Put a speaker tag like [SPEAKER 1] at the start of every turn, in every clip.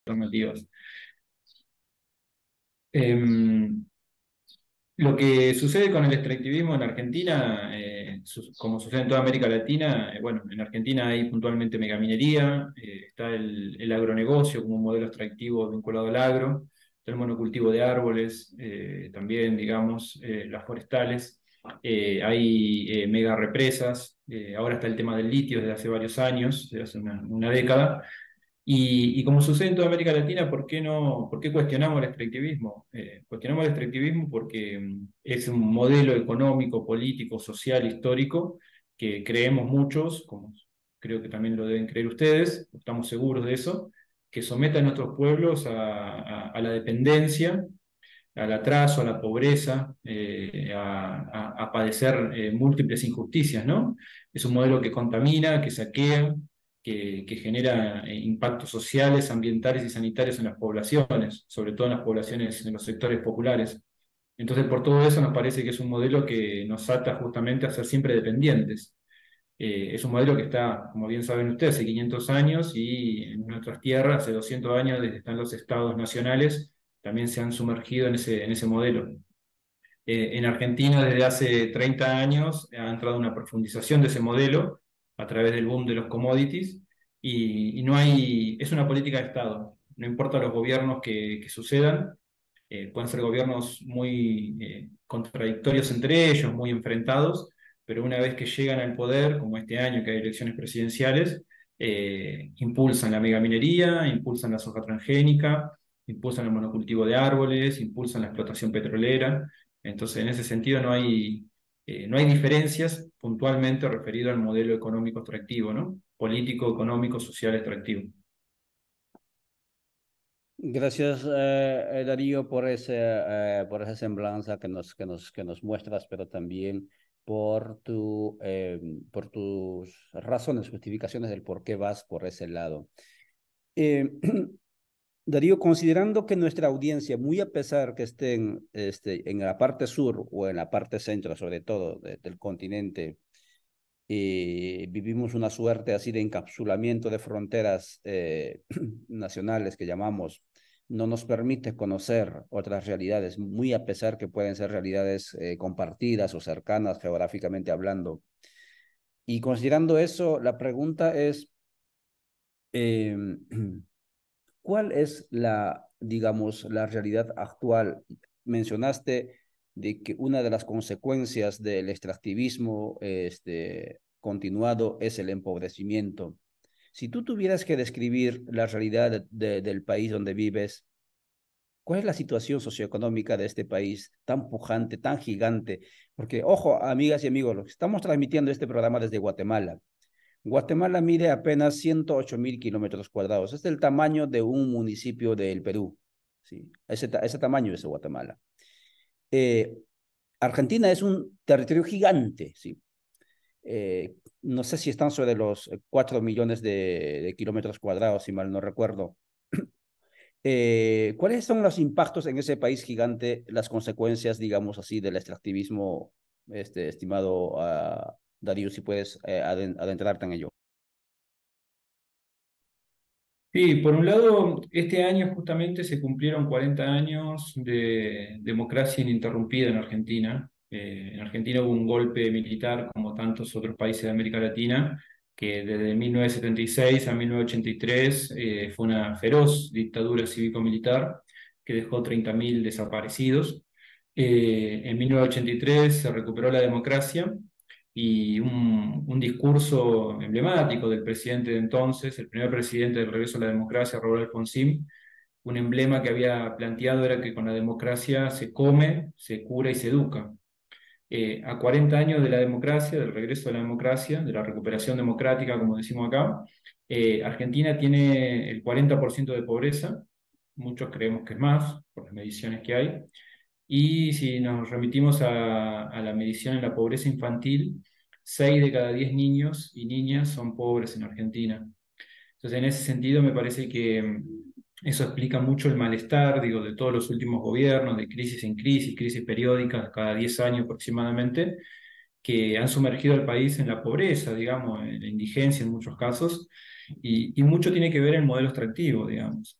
[SPEAKER 1] alternativas. Em, lo que sucede con el extractivismo en Argentina, como sucede en toda América Latina, bueno, en Argentina hay puntualmente megaminería, está el agronegocio como un modelo extractivo vinculado al agro, está el monocultivo de árboles, también, digamos, las forestales, hay mega represas, ahora está el tema del litio desde hace varios años, desde hace una década. Y como sucede en toda América Latina, ¿por qué no, por qué cuestionamos el extractivismo? Cuestionamos el extractivismo porque es un modelo económico, político, social, histórico, que creemos muchos, como creo que también lo deben creer ustedes, estamos seguros de eso, que somete a nuestros pueblos a la dependencia, al atraso, a la pobreza, a padecer múltiples injusticias, ¿no? Es un modelo que contamina, que saquea, que genera impactos sociales, ambientales y sanitarios en las poblaciones, sobre todo en las poblaciones, en los sectores populares. Entonces, por todo eso nos parece que es un modelo que nos ata justamente a ser siempre dependientes. Es un modelo que está, como bien saben ustedes, hace 500 años y en nuestras tierras, hace 200 años, desde que están los estados nacionales, también se han sumergido en ese modelo. En Argentina, desde hace 30 años, ha entrado una profundización de ese modelo a través del boom de los commodities y no hay, es una política de Estado. No importa los gobiernos que sucedan, pueden ser gobiernos muy contradictorios entre ellos, muy enfrentados, pero una vez que llegan al poder, como este año que hay elecciones presidenciales, impulsan la megaminería, impulsan la soja transgénica, impulsan el monocultivo de árboles, impulsan la explotación petrolera. Entonces, en ese sentido no hay diferencias puntualmente referido al modelo económico extractivo, ¿no? Político, económico, social extractivo.
[SPEAKER 2] Gracias, Darío, por esa semblanza que nos muestras, pero también por tus razones, justificaciones del por qué vas por ese lado. Eh, Darío, considerando que nuestra audiencia, muy a pesar que estén en la parte sur o en la parte centro, sobre todo del continente, vivimos una suerte así de encapsulamiento de fronteras nacionales que llamamos, no nos permite conocer otras realidades, muy a pesar que pueden ser realidades compartidas o cercanas geográficamente hablando. Y considerando eso, la pregunta es, eh, ¿cuál es digamos, la realidad actual? Mencionaste de que una de las consecuencias del extractivismo continuado es el empobrecimiento. Si tú tuvieras que describir la realidad del país donde vives, ¿cuál es la situación socioeconómica de este país tan pujante, tan gigante? Porque, ojo, amigas y amigos, los que estamos transmitiendo este programa desde Guatemala. Guatemala mide apenas 108.000 kilómetros cuadrados. Es el tamaño de un municipio del Perú. ¿Sí? Ese tamaño es Guatemala. Eh, Argentina es un territorio gigante. ¿Sí? No sé si están sobre los 4 millones de kilómetros cuadrados, si mal no recuerdo. ¿Cuáles son los impactos en ese país gigante, las consecuencias, digamos así, del extractivismo, estimado Darío, si puedes adentrarte en ello?
[SPEAKER 1] Sí, por un lado, este año justamente se cumplieron 40 años de democracia ininterrumpida en Argentina. En Argentina hubo un golpe militar, como tantos otros países de América Latina, que desde 1976 a 1983 fue una feroz dictadura cívico-militar que dejó 30.000 desaparecidos. En 1983 se recuperó la democracia y un discurso emblemático del presidente de entonces, el primer presidente del regreso a la democracia, Raúl Alfonsín, un emblema que había planteado era que con la democracia se come, se cura y se educa. A 40 años de la democracia, del regreso a la democracia, de la recuperación democrática, como decimos acá, Argentina tiene el 40% de pobreza, muchos creemos que es más, por las mediciones que hay, y si nos remitimos a la medición en la pobreza infantil, 6 de cada 10 niños y niñas son pobres en Argentina. Entonces, en ese sentido, me parece que eso explica mucho el malestar, digo, de todos los últimos gobiernos, de crisis en crisis, crisis periódicas, cada 10 años aproximadamente, que han sumergido al país en la pobreza, digamos, en la indigencia en muchos casos, y mucho tiene que ver el modelo extractivo, digamos.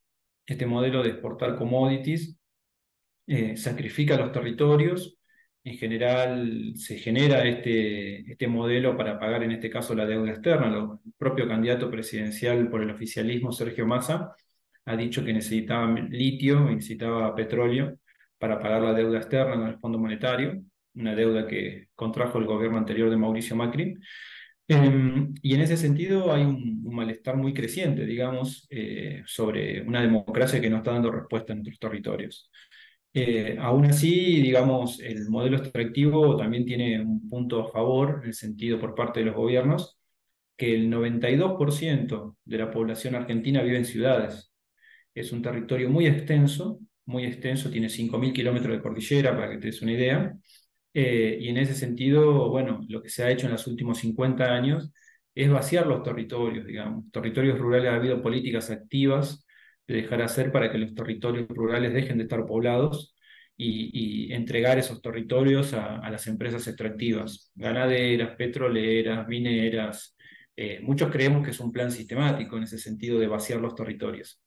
[SPEAKER 1] este modelo de exportar commodities sacrifica los territorios. En general se genera este modelo para pagar, en este caso, la deuda externa. El propio candidato presidencial por el oficialismo, Sergio Massa, ha dicho que necesitaba litio y necesitaba petróleo para pagar la deuda externa con el Fondo Monetario, una deuda que contrajo el gobierno anterior de Mauricio Macri. Y en ese sentido hay un malestar muy creciente, digamos, sobre una democracia que no está dando respuesta en nuestros territorios. Aún así, digamos, el modelo extractivo también tiene un punto a favor, en el sentido por parte de los gobiernos, que el 92% de la población argentina vive en ciudades. Es un territorio muy extenso, tiene 5.000 kilómetros de cordillera, para que te des una idea. Y en ese sentido, bueno, lo que se ha hecho en los últimos 50 años es vaciar los territorios, digamos. Territorios rurales, ha habido políticas activas de dejar hacer para que los territorios rurales dejen de estar poblados y entregar esos territorios a las empresas extractivas, ganaderas, petroleras, mineras. Muchos creemos que es un plan sistemático en ese sentido de vaciar los territorios.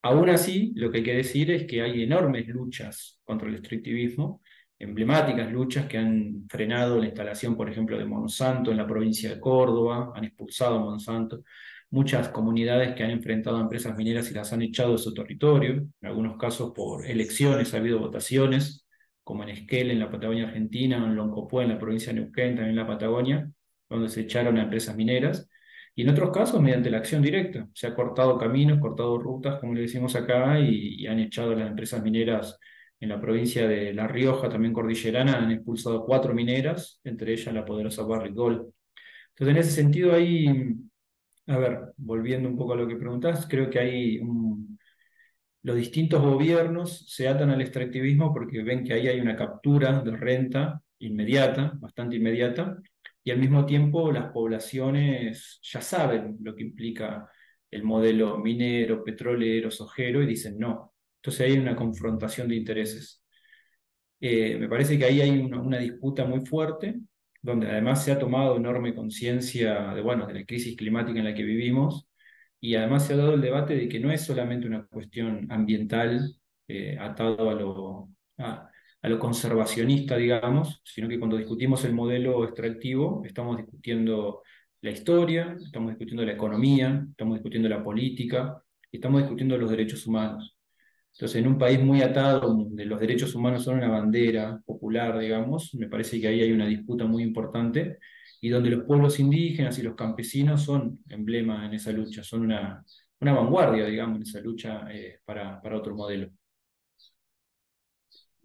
[SPEAKER 1] Aún así, lo que hay que decir es que hay enormes luchas contra el extractivismo, emblemáticas luchas que han frenado la instalación, por ejemplo, de Monsanto en la provincia de Córdoba, han expulsado a Monsanto, muchas comunidades que han enfrentado a empresas mineras y las han echado de su territorio, en algunos casos por elecciones, ha habido votaciones, como en Esquel, en la Patagonia Argentina, o en Loncopué, en la provincia de Neuquén, también en la Patagonia, donde se echaron a empresas mineras. Y en otros casos, mediante la acción directa. Se ha cortado caminos, cortado rutas, como le decimos acá, y han echado a las empresas mineras en la provincia de La Rioja, también cordillerana, han expulsado 4 mineras, entre ellas la poderosa Barrick Gold. Entonces, en ese sentido, hay, a ver, volviendo un poco a lo que preguntás, creo que hay los distintos gobiernos se atan al extractivismo porque ven que ahí hay una captura de renta inmediata, bastante inmediata, y al mismo tiempo las poblaciones ya saben lo que implica el modelo minero, petrolero, sojero, y dicen no. Entonces hay una confrontación de intereses. Me parece que ahí hay una disputa muy fuerte, donde además se ha tomado enorme conciencia de, bueno, de la crisis climática en la que vivimos, y además se ha dado el debate de que no es solamente una cuestión ambiental atado a lo conservacionista, digamos, sino que cuando discutimos el modelo extractivo estamos discutiendo la historia, estamos discutiendo la economía, estamos discutiendo la política, y estamos discutiendo los derechos humanos. Entonces, en un país muy atado, donde los derechos humanos son una bandera popular, digamos, me parece que ahí hay una disputa muy importante y donde los pueblos indígenas y los campesinos son emblema en esa lucha, son una vanguardia, digamos, en esa lucha para otro modelo.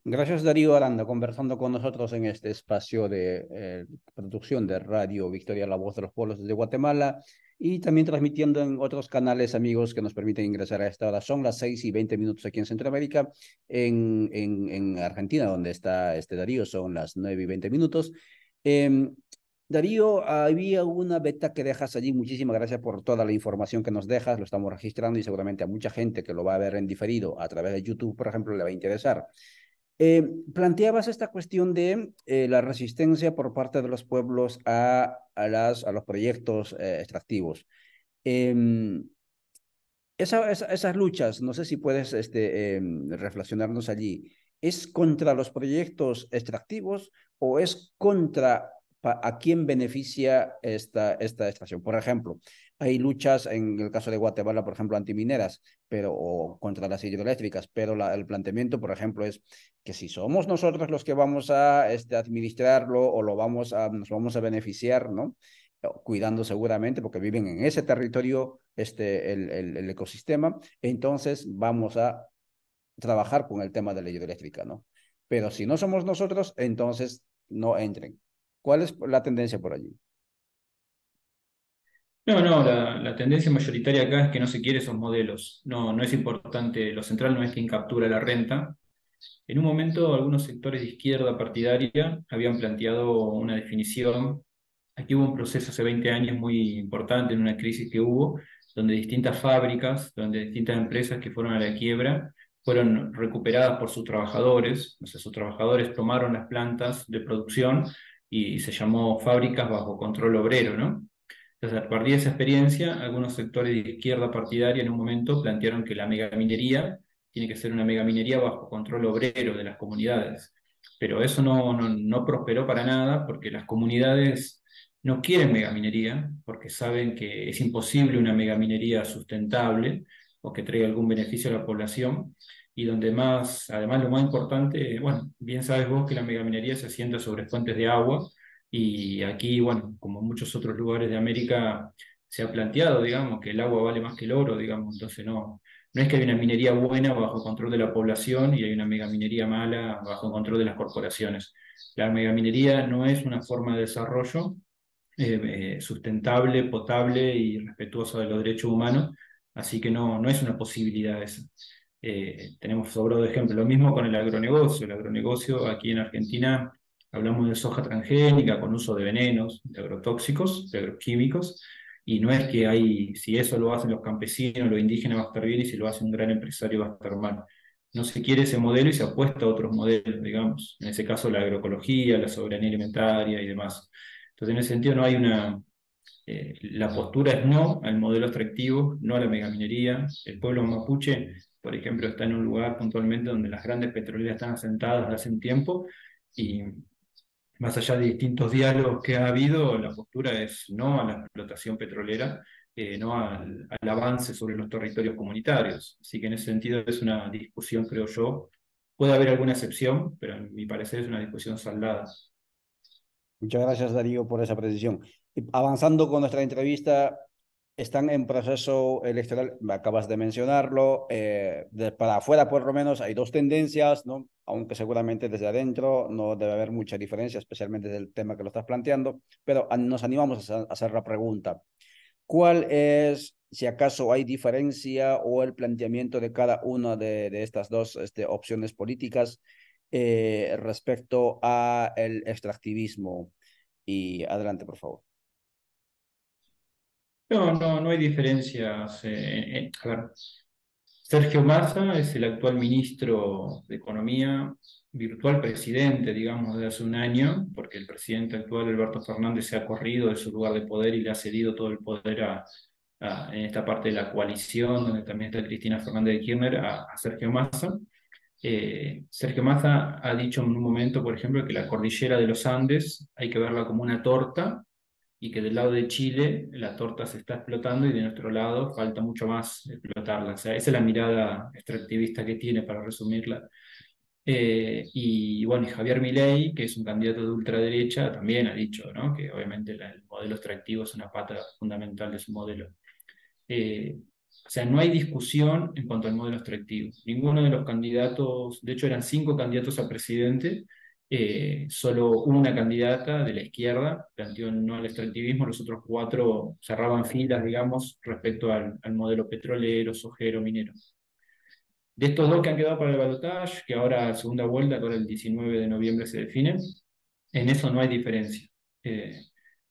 [SPEAKER 2] Gracias, Darío Aranda, conversando con nosotros en este espacio de producción de Radio Victoria, La Voz de los Pueblos desde Guatemala, y también transmitiendo en otros canales, amigos, que nos permiten ingresar a esta hora. Son las 6:20 aquí en Centroamérica. En Argentina, donde está Darío, son las 9:20. Darío, había una beta que dejas allí. Muchísimas gracias por toda la información que nos dejas. Lo estamos registrando y seguramente a mucha gente que lo va a ver en diferido a través de YouTube, por ejemplo, le va a interesar. Planteabas esta cuestión de la resistencia por parte de los pueblos a los proyectos extractivos. Eh, esas luchas, no sé si puedes reflexionarnos allí, ¿es contra los proyectos extractivos o es contra a quién beneficia esta extracción? Por ejemplo, hay luchas en el caso de Guatemala, por ejemplo, antimineras, o contra las hidroeléctricas, pero el planteamiento, por ejemplo, es que si somos nosotros los que vamos a administrarlo o nos vamos a beneficiar, ¿no? Cuidando seguramente, porque viven en ese territorio el ecosistema, entonces vamos a trabajar con el tema de la hidroeléctrica, ¿no? Pero si no somos nosotros, entonces no entren. ¿Cuál es la tendencia por allí?
[SPEAKER 1] No, no, la tendencia mayoritaria acá es que no se quiere esos modelos. No, no es importante, lo central no es quien captura la renta. En un momento, algunos sectores de izquierda partidaria habían planteado una definición. Aquí hubo un proceso hace 20 años muy importante en una crisis que hubo, donde distintas fábricas, donde distintas empresas que fueron a la quiebra, fueron recuperadas por sus trabajadores. O sea, sus trabajadores tomaron las plantas de producción y se llamó fábricas bajo control obrero, ¿no? Entonces, a partir de esa experiencia, algunos sectores de izquierda partidaria en un momento plantearon que la megaminería tiene que ser una megaminería bajo control obrero de las comunidades. Pero eso no prosperó para nada porque las comunidades no quieren megaminería, porque saben que es imposible una megaminería sustentable o que traiga algún beneficio a la población. Y donde más, además lo más importante, bueno, bien sabes vos que la megaminería se asienta sobre fuentes de agua y aquí, bueno, como en muchos otros lugares de América, se ha planteado, digamos, que el agua vale más que el oro, digamos, entonces no es que hay una minería buena bajo control de la población y hay una megaminería mala bajo control de las corporaciones. La megaminería no es una forma de desarrollo sustentable, potable y respetuosa de los derechos humanos, así que no es una posibilidad esa. Tenemos sobrado de ejemplo. Lo mismo con el agronegocio. El agronegocio aquí en Argentina hablamos de soja transgénica con uso de venenos, de agrotóxicos, de agroquímicos, y no es que hay, si eso lo hacen los campesinos, los indígenas va a estar bien y si lo hace un gran empresario va a estar mal. No se quiere ese modelo y se apuesta a otros modelos, digamos. En ese caso la agroecología, la soberanía alimentaria y demás. Entonces, en ese sentido, no hay la postura es no al modelo extractivo, no a la megaminería. El pueblo mapuche, por ejemplo, está en un lugar puntualmente donde las grandes petroleras están asentadas desde hace un tiempo y más allá de distintos diálogos que ha habido, la postura es no a la explotación petrolera, no al avance sobre los territorios comunitarios. Así que en ese sentido es una discusión, creo yo. Puede haber alguna excepción, pero a mi parecer es una discusión saldada.
[SPEAKER 2] Muchas gracias, Darío, por esa precisión. Y avanzando con nuestra entrevista, están en proceso electoral, me acabas de mencionarlo, para afuera por lo menos hay dos tendencias, ¿no? Aunque seguramente desde adentro no debe haber mucha diferencia, especialmente del tema que lo estás planteando, pero nos animamos a hacer la pregunta. ¿Cuál es, si acaso hay diferencia o el planteamiento de cada una de estas dos opciones políticas respecto a el extractivismo? Y adelante, por favor.
[SPEAKER 1] No hay diferencias. A ver, Sergio Massa es el actual ministro de Economía, virtual presidente, digamos, de hace un año, porque el presidente actual, Alberto Fernández, se ha corrido de su lugar de poder y le ha cedido todo el poder en esta parte de la coalición, donde también está Cristina Fernández de Kirchner, a Sergio Massa. Sergio Massa ha dicho en un momento, por ejemplo, que la cordillera de los Andes hay que verla como una torta y que del lado de Chile la torta se está explotando y de nuestro lado falta mucho más explotarla. O sea, esa es la mirada extractivista que tiene, para resumirla. Y bueno, y Javier Milei, que es un candidato de ultraderecha, también ha dicho, ¿no?, que obviamente el modelo extractivo es una pata fundamental de su modelo. O sea, no hay discusión en cuanto al modelo extractivo. Ninguno de los candidatos, de hecho eran 5 candidatos a presidente, solo una candidata de la izquierda planteó no al extractivismo, los otros 4 cerraban filas, digamos, respecto al modelo petrolero, sojero, minero. De estos 2 que han quedado para el balotaje, que ahora segunda vuelta, que ahora el 19 de noviembre se define, en eso no hay diferencia. Eh,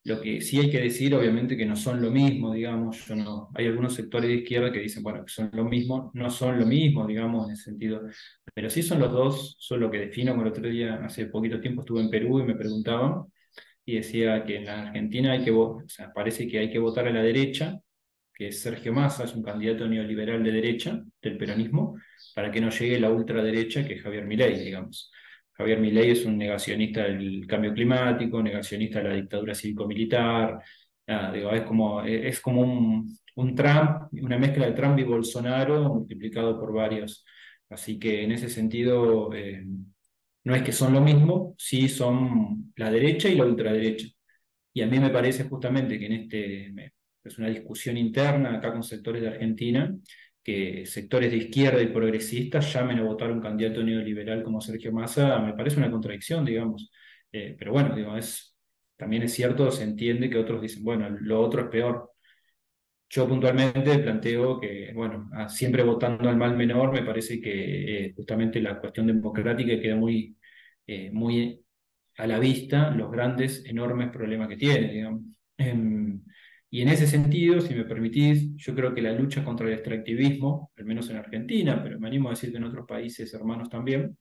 [SPEAKER 1] lo que sí hay que decir, obviamente, que no son lo mismo, digamos, yo no, hay algunos sectores de izquierda que dicen, bueno, que son lo mismo, no son lo mismo, digamos, en ese sentido, pero sí son los dos, son lo que defino, como el otro día, hace poquito tiempo estuve en Perú y me preguntaban, y decía que en la Argentina hay que votar, o sea, parece que hay que votar a la derecha, que es Sergio Massa, es un candidato neoliberal de derecha, del peronismo, para que no llegue la ultraderecha, que es Javier Milei, digamos. Javier Milei es un negacionista del cambio climático, negacionista de la dictadura cívico-militar, digo, es como un Trump, una mezcla de Trump y Bolsonaro multiplicado por varios. Así que en ese sentido, no es que son lo mismo, sí son la derecha y la ultraderecha. Y a mí me parece justamente que es una discusión interna acá con sectores de Argentina, que sectores de izquierda y progresistas llamen a votar un candidato neoliberal como Sergio Massa, me parece una contradicción, digamos. Pero bueno, digo, también es cierto, se entiende que otros dicen, bueno, lo otro es peor. Yo puntualmente planteo que, bueno, siempre votando al mal menor, me parece que justamente la cuestión democrática queda muy a la vista los grandes, enormes problemas que tiene, digamos. Y en ese sentido, si me permitís, yo creo que la lucha contra el extractivismo, al menos en Argentina, pero me animo a decir que en otros países hermanos también,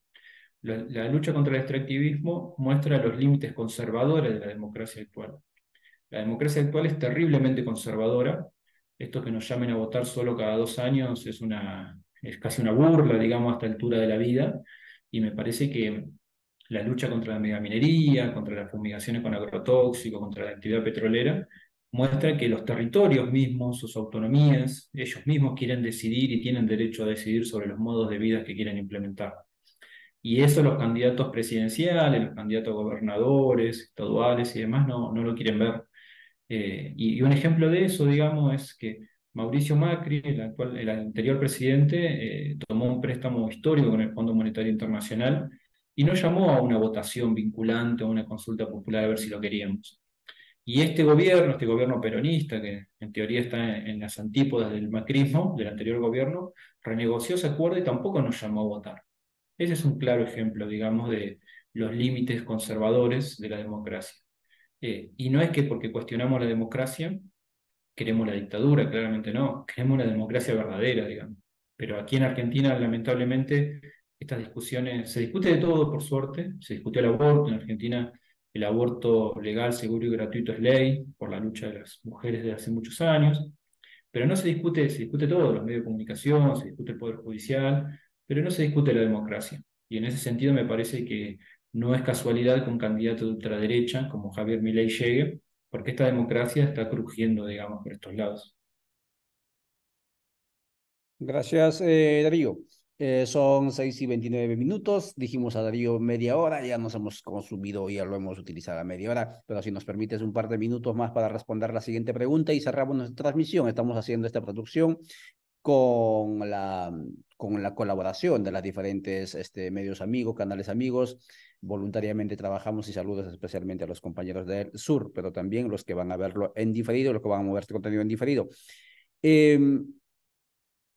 [SPEAKER 1] la lucha contra el extractivismo muestra los límites conservadores de la democracia actual. La democracia actual es terriblemente conservadora. Esto que nos llamen a votar solo cada 2 años es casi una burla, digamos, a esta altura de la vida. Y me parece que la lucha contra la megaminería, contra las fumigaciones con agrotóxicos, contra la actividad petrolera, muestra que los territorios mismos, sus autonomías, ellos mismos quieren decidir y tienen derecho a decidir sobre los modos de vida que quieren implementar. Y eso los candidatos presidenciales, los candidatos a gobernadores, estaduales y demás no lo quieren ver. Y un ejemplo de eso, digamos, es que Mauricio Macri, el anterior presidente, tomó un préstamo histórico con el Fondo Monetario Internacional y no llamó a una votación vinculante o una consulta popular a ver si lo queríamos. Y este gobierno peronista, que en teoría está en las antípodas del macrismo, del anterior gobierno, renegoció ese acuerdo y tampoco nos llamó a votar. Ese es un claro ejemplo, digamos, de los límites conservadores de la democracia. Y no es que porque cuestionamos la democracia queremos la dictadura, claramente no, queremos la democracia verdadera, digamos. Pero aquí en Argentina, lamentablemente, estas discusiones, se discute de todo, por suerte, se discutió el aborto, en Argentina el aborto legal, seguro y gratuito es ley, por la lucha de las mujeres de hace muchos años, pero no se discute todo, los medios de comunicación, se discute el Poder Judicial, pero no se discute la democracia. Y en ese sentido me parece que no es casualidad que un candidato de ultraderecha como Javier Milei llegue, porque esta democracia está crujiendo, digamos, por estos lados.
[SPEAKER 2] Gracias, Darío. Son 6:29. Dijimos a Darío media hora, ya nos hemos consumido, ya lo hemos utilizado a media hora, pero si nos permites un par de minutos más para responder la siguiente pregunta y cerramos nuestra transmisión. Estamos haciendo esta producción con la colaboración de las diferentes medios amigos, canales amigos. Voluntariamente trabajamos y saludos especialmente a los compañeros del sur, pero también los que van a verlo en diferido, los que van a mover este contenido en diferido. Eh,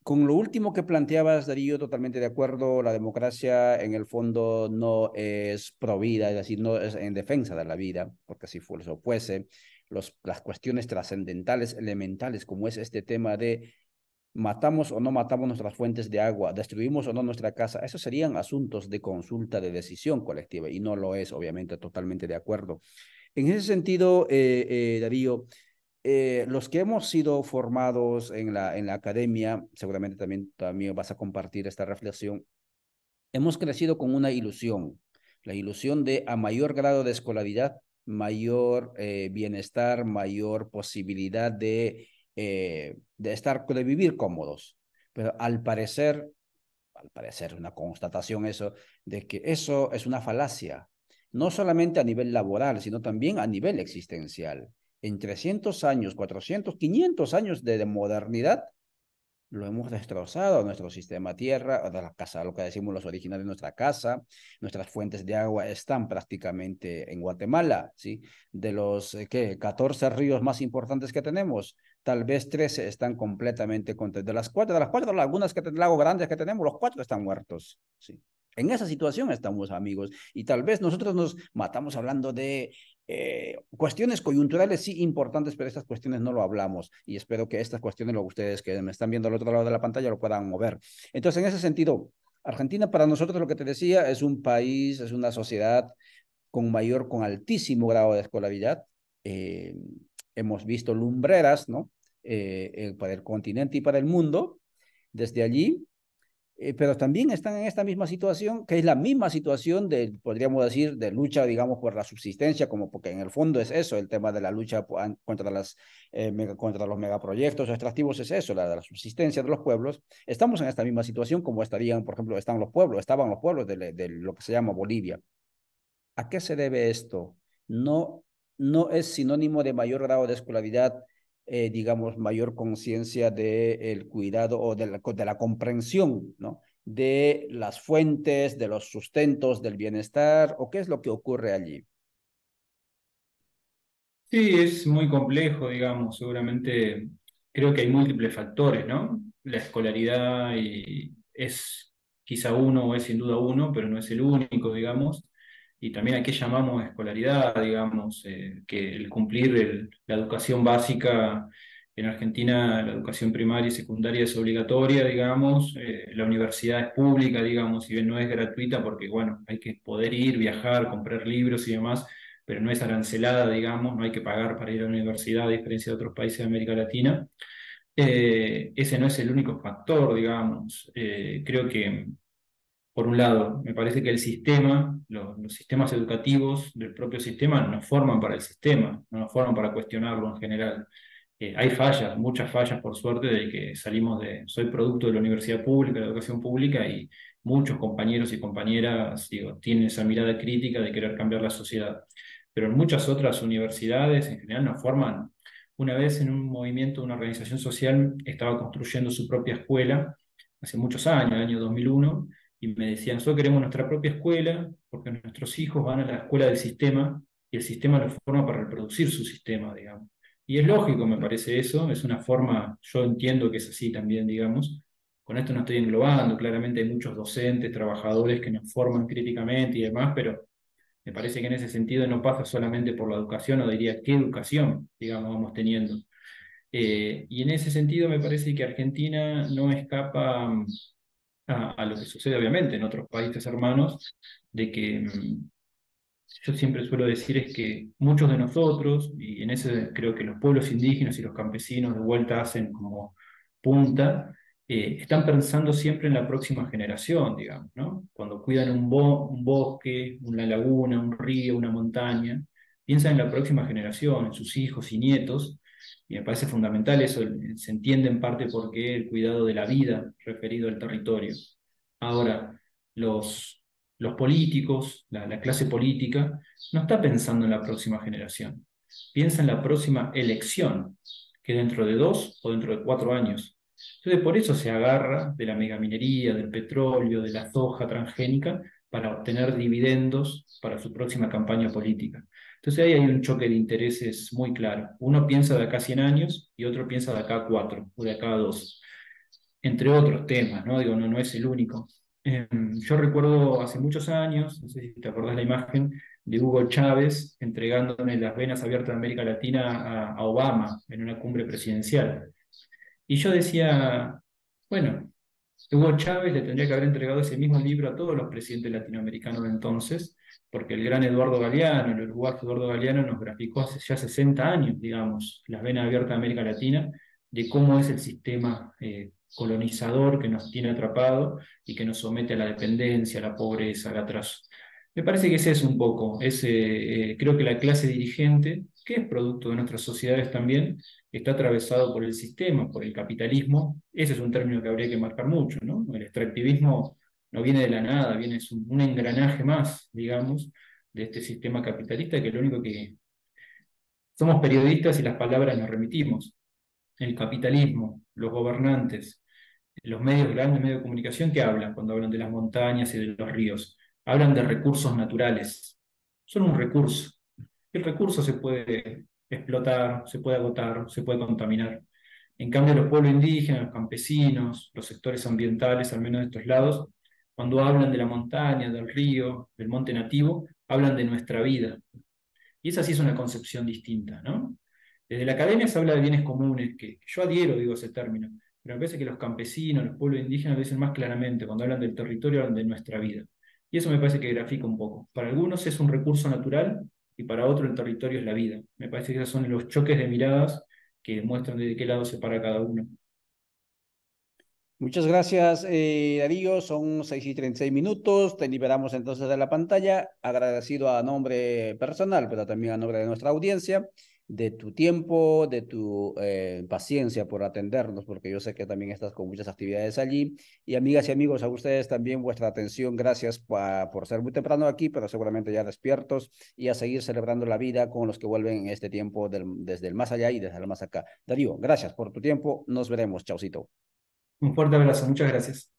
[SPEAKER 2] con lo último que planteabas, Darío, totalmente de acuerdo. La democracia en el fondo no es pro vida, es decir, no es en defensa de la vida, porque si eso fuese, las cuestiones trascendentales, elementales, como es este tema de matamos o no matamos nuestras fuentes de agua, destruimos o no nuestra casa, esos serían asuntos de consulta, de decisión colectiva, y no lo es, obviamente, totalmente de acuerdo. En ese sentido, Darío, los que hemos sido formados en la academia, seguramente también vas a compartir esta reflexión, hemos crecido con una ilusión, la ilusión de a mayor grado de escolaridad, mayor bienestar, mayor posibilidad de vivir cómodos. Pero al parecer, una constatación eso, de que eso es una falacia, no solamente a nivel laboral, sino también a nivel existencial. En 300 años, 400, 500 años de modernidad, lo hemos destrozado, nuestro sistema tierra, de la casa, lo que decimos los originales de nuestra casa, nuestras fuentes de agua están prácticamente en Guatemala, ¿sí? De los, 14 ríos más importantes que tenemos, tal vez 13 están completamente contaminados. De las cuatro lagunas lagos grandes que tenemos, los 4 están muertos, ¿sí? En esa situación estamos, amigos, y tal vez nosotros nos matamos hablando de cuestiones coyunturales sí importantes, pero estas cuestiones no lo hablamos y espero que estas cuestiones, lo ustedes que me están viendo al otro lado de la pantalla, lo puedan mover. Entonces, en ese sentido, Argentina para nosotros, lo que te decía, es un país, es una sociedad con altísimo grado de escolaridad. Eh, Hemos visto lumbreras, ¿no? Para el continente y para el mundo. Desde allí, pero también están en esta misma situación, que es la misma situación de, podríamos decir, de lucha, digamos, por la subsistencia, como porque en el fondo es eso, el tema de la lucha contra los megaproyectos extractivos es eso, la de la subsistencia de los pueblos. Estamos en esta misma situación como estarían, por ejemplo, estaban los pueblos de lo que se llama Bolivia. ¿A qué se debe esto? No, no es sinónimo de mayor grado de escolaridad, digamos, mayor conciencia del cuidado o de la comprensión, ¿no? De las fuentes, de los sustentos, del bienestar, o qué es lo que ocurre allí.
[SPEAKER 1] Sí, es muy complejo, digamos, seguramente creo que hay múltiples factores, ¿no? La escolaridad es quizá uno o es sin duda uno, pero no es el único, digamos. Y también a qué llamamos escolaridad, digamos, que el cumplir la educación básica en Argentina, la educación primaria y secundaria es obligatoria, digamos, la universidad es pública, digamos, si bien no es gratuita porque, bueno, hay que poder ir, viajar, comprar libros y demás, pero no es arancelada, digamos, no hay que pagar para ir a la universidad, a diferencia de otros países de América Latina. Ese no es el único factor, digamos. Creo que, por un lado, me parece que el sistema, los sistemas educativos del propio sistema nos forman para el sistema, no nos forman para cuestionarlo en general. Hay fallas, muchas fallas por suerte, de que soy producto de la universidad pública, de la educación pública, y muchos compañeros y compañeras, digo, tienen esa mirada crítica de querer cambiar la sociedad. Pero en muchas otras universidades en general nos forman. Una vez en un movimiento, una organización social, estaba construyendo su propia escuela, hace muchos años, el año 2001, y me decían, nosotros queremos nuestra propia escuela porque nuestros hijos van a la escuela del sistema y el sistema los forma para reproducir su sistema, digamos. Y es lógico, me parece eso, es una forma, yo entiendo que es así también, digamos. Con esto no estoy englobando, claramente hay muchos docentes, trabajadores que nos forman críticamente y demás, pero me parece que en ese sentido no pasa solamente por la educación, o diría qué educación, digamos, vamos teniendo. Y en ese sentido me parece que Argentina no escapa a lo que sucede obviamente en otros países hermanos, de que yo siempre suelo decir es que muchos de nosotros, y en ese creo que los pueblos indígenas y los campesinos de vuelta hacen como punta, están pensando siempre en la próxima generación, digamos, ¿no? Cuando cuidan un bosque, una laguna, un río, una montaña, piensan en la próxima generación, en sus hijos y nietos, y me parece fundamental eso, se entiende en parte por qué el cuidado de la vida referido al territorio. Ahora, los políticos, la clase política, no está pensando en la próxima generación, piensa en la próxima elección, que dentro de 2 o dentro de 4 años. Entonces, por eso se agarra de la megaminería, del petróleo, de la soja transgénica, para obtener dividendos para su próxima campaña política. Entonces ahí hay un choque de intereses muy claro. Uno piensa de acá a 100 años y otro piensa de acá a 4 o de acá a 2, entre otros temas, ¿no? Digo, no es el único. Yo recuerdo hace muchos años, no sé si te acordás la imagen, de Hugo Chávez entregándole las venas abiertas de América Latina a Obama en una cumbre presidencial. Y yo decía, bueno, Hugo Chávez le tendría que haber entregado ese mismo libro a todos los presidentes latinoamericanos de entonces, porque el gran Eduardo Galeano, el uruguayo Eduardo Galeano, nos graficó hace ya 60 años, digamos, las venas abiertas de América Latina, de cómo es el sistema colonizador que nos tiene atrapado y que nos somete a la dependencia, a la pobreza, al atraso. Me parece que ese es un poco, creo que la clase dirigente, que es producto de nuestras sociedades también, está atravesado por el sistema, por el capitalismo. Ese es un término que habría que marcar mucho, ¿no? El extractivismo no viene de la nada, es un engranaje más, digamos, de este sistema capitalista, que lo único que somos periodistas y las palabras nos remitimos. El capitalismo, los gobernantes, los medios, grandes medios de comunicación, ¿qué hablan cuando hablan de las montañas y de los ríos? Hablan de recursos naturales. Son un recurso. El recurso se puede explotar, se puede agotar, se puede contaminar. En cambio, los pueblos indígenas, los campesinos, los sectores ambientales, al menos de estos lados, cuando hablan de la montaña, del río, del monte nativo, hablan de nuestra vida. Y esa sí es una concepción distinta, ¿no? Desde la academia se habla de bienes comunes, que yo adhiero, digo, ese término, pero me parece que los campesinos, los pueblos indígenas lo dicen más claramente, cuando hablan del territorio, hablan de nuestra vida. Y eso me parece que grafica un poco. Para algunos es un recurso natural y para otros el territorio es la vida. Me parece que esos son los choques de miradas que muestran de qué lado se para cada uno.
[SPEAKER 2] Muchas gracias, Darío. Son 6:36. Te liberamos entonces de la pantalla. Agradecido a nombre personal, pero también a nombre de nuestra audiencia, de tu tiempo, de tu paciencia por atendernos, porque yo sé que también estás con muchas actividades allí. Y amigas y amigos, a ustedes también vuestra atención. Gracias por ser muy temprano aquí, pero seguramente ya despiertos, y a seguir celebrando la vida con los que vuelven en este tiempo desde el más allá y desde el más acá. Darío, gracias por tu tiempo. Nos veremos. Chaucito.
[SPEAKER 1] Un fuerte abrazo, muchas gracias.